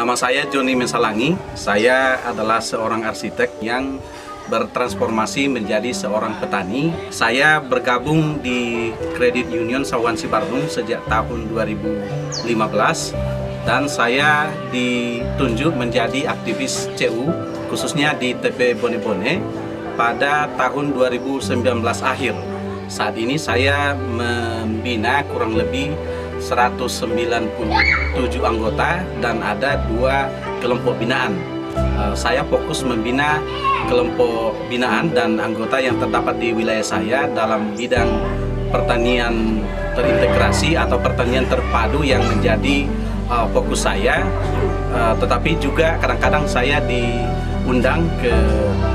Nama saya Joni Mesalangi. Saya adalah seorang arsitek yang bertransformasi menjadi seorang petani. Saya bergabung di Credit Union Sawansi Bandung sejak tahun 2015 dan saya ditunjuk menjadi aktivis CU khususnya di TP Bone-Bone pada tahun 2019 akhir. Saat ini saya membina kurang lebih 197 anggota dan ada 2 kelompok binaan. Saya fokus membina kelompok binaan dan anggota yang terdapat di wilayah saya dalam bidang pertanian terintegrasi atau pertanian terpadu yang menjadi fokus saya. Tetapi juga kadang-kadang saya diundang ke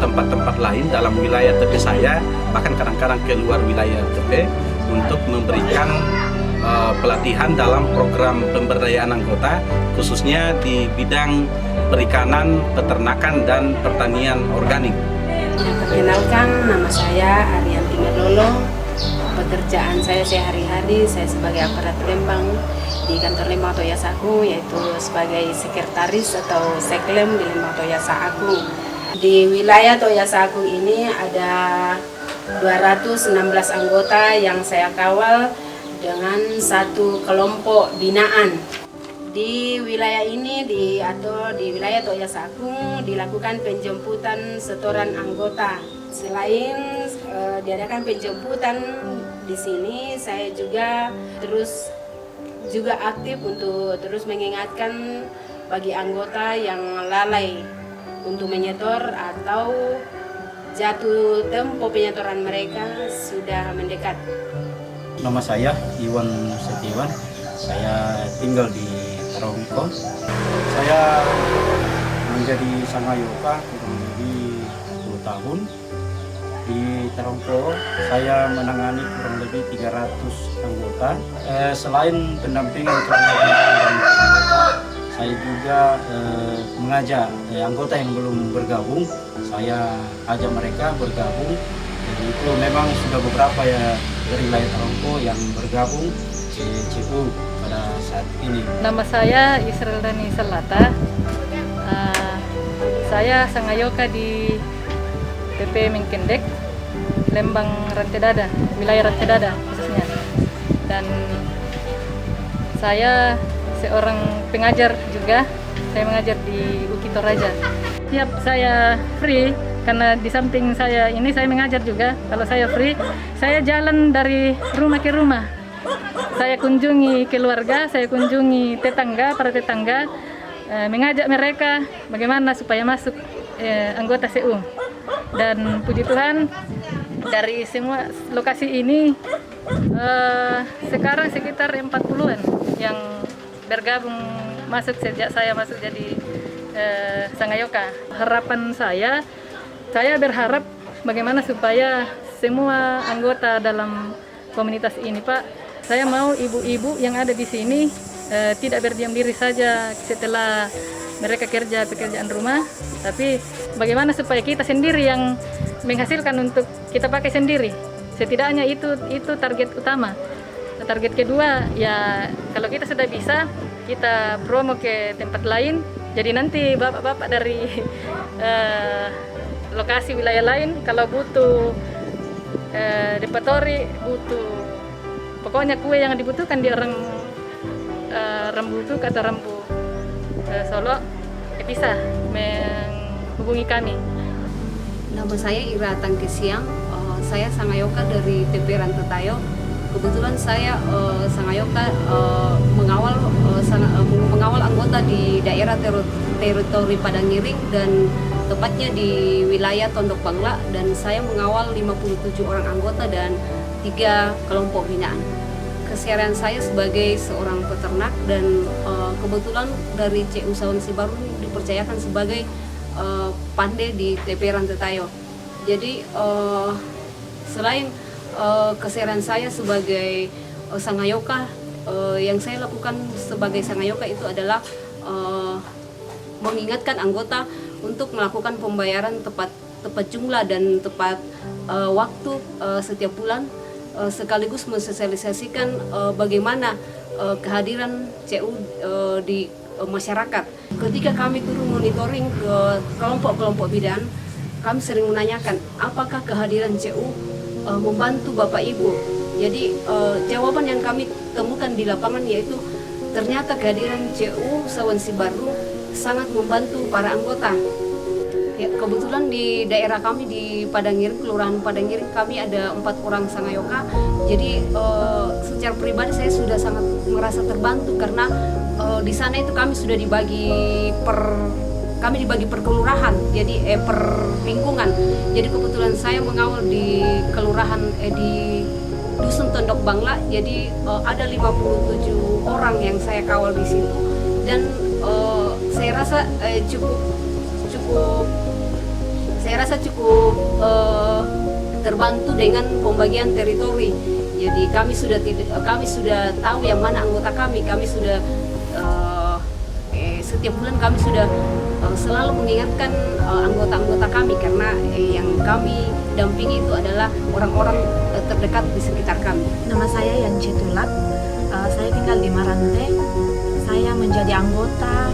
tempat-tempat lain dalam wilayah TP saya, bahkan kadang-kadang ke luar wilayah TP untuk memberikan pelatihan dalam program pemberdayaan anggota khususnya di bidang perikanan, peternakan, dan pertanian organik. Perkenalkan, nama saya Arianti Melolo. Pekerjaan saya sehari-hari saya sebagai aparat Lembang di kantor Lembang Toyasa Agung, yaitu sebagai sekretaris atau seklem di Lembang Toyasa Agung. Di wilayah Toyasa Agung ini ada 216 anggota yang saya kawal dengan 1 kelompok binaan. Di wilayah ini atau di wilayah Toyasa Agung dilakukan penjemputan setoran anggota. Selain diadakan penjemputan di sini, saya juga aktif untuk terus mengingatkan bagi anggota yang lalai untuk menyetor atau jatuh tempo penyetoran mereka sudah mendekat. Nama saya Iwan Setiawan, saya tinggal di Tarogong. Saya menjadi Sangayoka kurang lebih 10 tahun. Di Tarogong saya menangani kurang lebih 300 anggota. Selain pendampingan terhadap anggota, saya juga mengajak anggota yang belum bergabung. Saya ajak mereka bergabung. Jadi itu memang sudah beberapa ya dari wilayah Tarogong yang bergabung ke CU pada saat ini. Nama saya Israel Dani Selata. Saya Sangayoka di TP Mengkendek, Lembang Rantedada, wilayah Rantedada khususnya. Dan saya seorang pengajar juga. Saya mengajar di UKI Toraja. Tiap saya free, karena di samping saya ini saya mengajar juga. Kalau saya free, saya jalan dari rumah ke rumah. Saya kunjungi keluarga, saya kunjungi para tetangga, mengajak mereka bagaimana supaya masuk anggota CU. Dan puji Tuhan, dari semua lokasi ini sekarang sekitar 40-an yang bergabung masuk sejak saya masuk jadi Sangayoka. Harapan saya berharap bagaimana supaya semua anggota dalam komunitas ini, Pak, saya mau ibu-ibu yang ada di sini tidak berdiam diri saja setelah mereka kerja pekerjaan rumah, tapi bagaimana supaya kita sendiri yang menghasilkan untuk kita pakai sendiri. Setidaknya itu target utama. Target kedua ya, kalau kita sudah bisa, kita promo ke tempat lain. Jadi nanti bapak-bapak dari lokasi wilayah lain kalau butuh repertori, butuh pokoknya kue yang dibutuhkan di orang Rambu Tuk atau Rambu Solo, bisa menghubungi kami. Nama saya Ira Tangki Siang. Saya Sangayoka dari TP Rantetayo. Kebetulan saya Sangayoka mengawal anggota di daerah teritori Padangiring dan tepatnya di wilayah Tondok Bangla, dan saya mengawal 57 orang anggota dan 3 kelompok binaan. Keseharian saya sebagai seorang peternak dan kebetulan dari CU Sawansi Baru dipercayakan sebagai pandai di TP Rantetayo. Jadi selain keseharian saya sebagai Sangayoka, yang saya lakukan sebagai Sangayoka itu adalah mengingatkan anggota untuk melakukan pembayaran tepat jumlah dan tepat waktu setiap bulan, sekaligus mensosialisasikan bagaimana kehadiran CU di masyarakat. ketika kami turun monitoring ke kelompok-kelompok bidan, kami sering menanyakan apakah kehadiran CU membantu Bapak Ibu. Jadi jawaban yang kami temukan di lapangan yaitu ternyata kehadiran CU Sawansi Barung sangat membantu para anggota. Ya, kebetulan di daerah kami di Padangiring, Kelurahan Padangiring, kami ada 4 orang sangayoka. Jadi secara pribadi saya sudah sangat merasa terbantu karena di sana itu kami sudah dibagi per kelurahan, jadi per lingkungan. Jadi kebetulan saya mengawal di kelurahan di Dusun Tondok Bangla. Jadi ada 57 orang yang saya kawal di situ dan saya rasa cukup terbantu dengan pembagian teritori. Jadi kami sudah tahu yang mana anggota kami sudah setiap bulan kami sudah selalu mengingatkan anggota-anggota kami karena yang kami dampingi itu adalah orang-orang terdekat di sekitar kami. Nama saya Yan Cetulak, saya tinggal di Marante. Saya menjadi anggota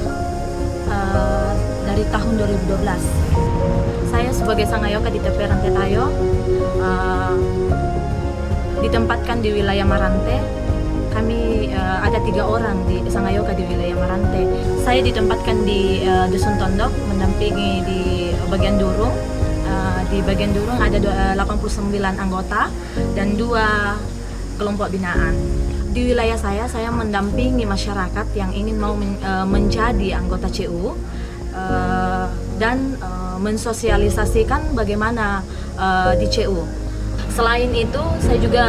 dari tahun 2012. Saya sebagai sangayoka di TP Rantai Tayo ditempatkan di wilayah Marante. Kami ada 3 orang di sangayoka di wilayah Marante. Saya ditempatkan di Dusun Tondok mendampingi di bagian Durung. Di bagian Durung ada 89 anggota dan 2 kelompok binaan. Di wilayah saya mendampingi masyarakat yang ingin mau menjadi anggota CU dan mensosialisasikan bagaimana di CU. Selain itu, saya juga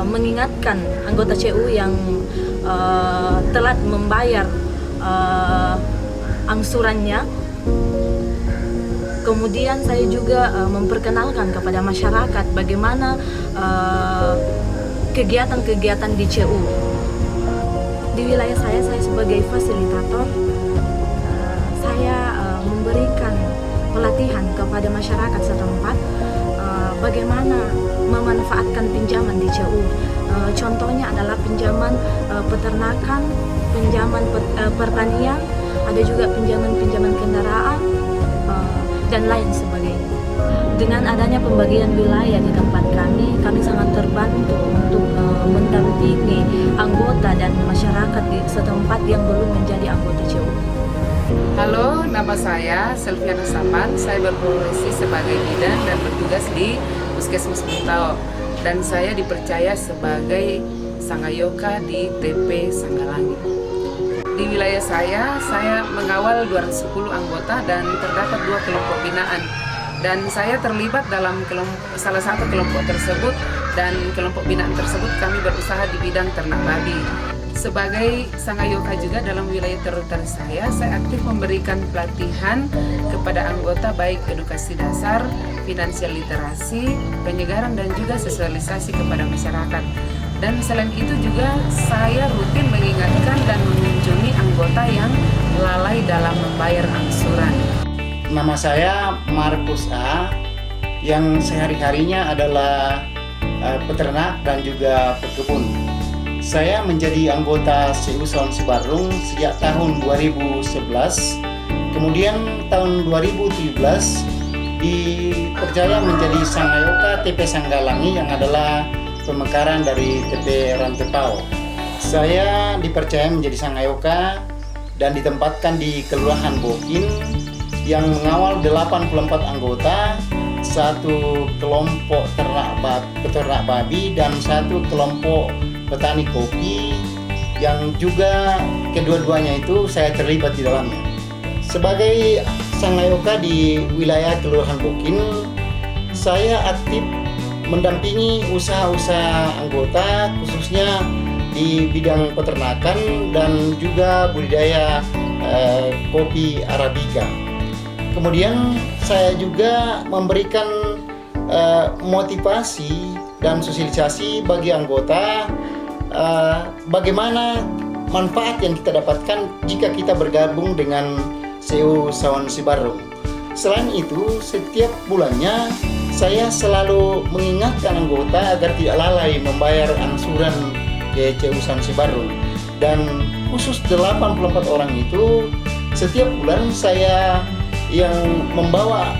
mengingatkan anggota CU yang telat membayar angsurannya. Kemudian saya juga memperkenalkan kepada masyarakat bagaimana kegiatan-kegiatan di CU. Di wilayah saya sebagai fasilitator, saya memberikan pelatihan kepada masyarakat setempat bagaimana memanfaatkan pinjaman di CU. Contohnya adalah pinjaman peternakan, pinjaman pertanian, ada juga pinjaman kendaraan, dan lain sebagainya. Dengan adanya pembagian wilayah di tempat kami sangat terbantu untuk mendampingi anggota dan masyarakat di setempat yang belum menjadi anggota CU. Halo, nama saya Selviana Sapan. Saya berprofesi sebagai bidan dan bertugas di Puskesmas Buntao. Dan saya dipercaya sebagai sangayoka di TP Sanggalangi. Di wilayah saya mengawal 210 anggota dan terdapat 2 kelompok binaan. Dan saya terlibat dalam salah satu kelompok tersebut, dan kelompok binaan tersebut kami berusaha di bidang ternak babi. Sebagai sangayoka juga dalam wilayah teritori saya aktif memberikan pelatihan kepada anggota baik edukasi dasar, finansial literasi, penyegaran dan juga sosialisasi kepada masyarakat. Dan selain itu juga saya rutin mengingatkan dan mengunjungi anggota yang lalai dalam membayar angsuran. Nama saya Markus A, yang sehari-harinya adalah peternak dan juga pekebun. Saya menjadi anggota CU Sawansi Barung sejak tahun 2011. Kemudian tahun 2017 dipercaya menjadi sangayoka TP Sanggalangi yang adalah pemekaran dari TP Rantepao. Saya dipercaya menjadi sangayoka dan ditempatkan di Kelurahan Bokin yang mengawal 84 anggota, 1 kelompok peternak babi dan 1 kelompok petani kopi yang juga kedua-duanya itu saya terlibat di dalamnya. Sebagai sangayoka di wilayah Kelurahan Bokin, saya aktif mendampingi usaha-usaha anggota khususnya di bidang peternakan dan juga budidaya kopi Arabica. Kemudian saya juga memberikan motivasi dan sosialisasi bagi anggota bagaimana manfaat yang kita dapatkan jika kita bergabung dengan CU Sawansi Barung. Selain itu, setiap bulannya saya selalu mengingatkan anggota agar tidak lalai membayar angsuran ke CU Sawansi Barung. Dan khusus 84 orang itu setiap bulan saya yang membawa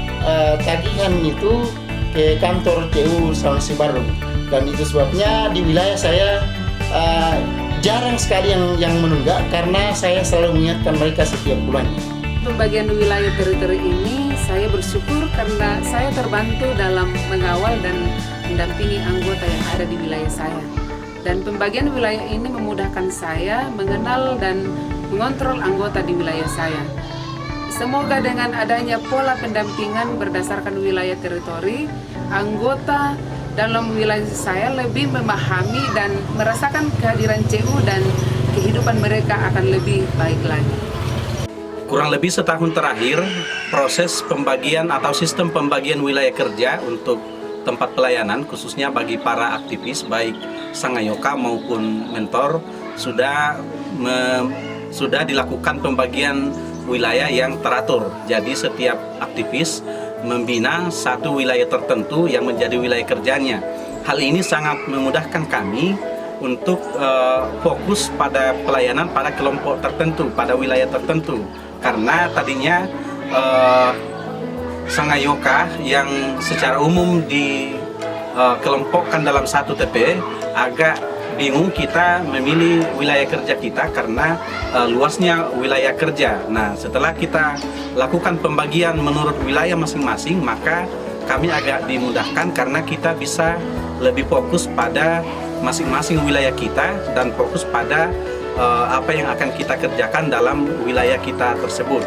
tagihan itu ke kantor CU Sawansi Bardung, dan itu sebabnya di wilayah saya jarang sekali yang menunggak karena saya selalu mengingatkan mereka setiap bulannya. Pembagian wilayah teritori ini saya bersyukur karena saya terbantu dalam mengawal dan mendampingi anggota yang ada di wilayah saya. Dan pembagian wilayah ini memudahkan saya mengenal dan mengontrol anggota di wilayah saya. Semoga dengan adanya pola pendampingan berdasarkan wilayah teritori, anggota dalam wilayah saya lebih memahami dan merasakan kehadiran CU dan kehidupan mereka akan lebih baik lagi. Kurang lebih setahun terakhir, proses pembagian atau sistem pembagian wilayah kerja untuk tempat pelayanan, khususnya bagi para aktivis, baik Sangayoka maupun mentor, sudah dilakukan pembagian wilayah yang teratur. Jadi setiap aktivis membina satu wilayah tertentu yang menjadi wilayah kerjanya. Hal ini sangat memudahkan kami untuk fokus pada pelayanan pada kelompok tertentu, pada wilayah tertentu. Karena tadinya Sangayoka yang secara umum dikelompokkan dalam satu TP, agak bingung kita memilih wilayah kerja kita karena luasnya wilayah kerja. Nah, setelah kita lakukan pembagian menurut wilayah masing-masing, maka kami agak dimudahkan karena kita bisa lebih fokus pada masing-masing wilayah kita dan fokus pada apa yang akan kita kerjakan dalam wilayah kita tersebut.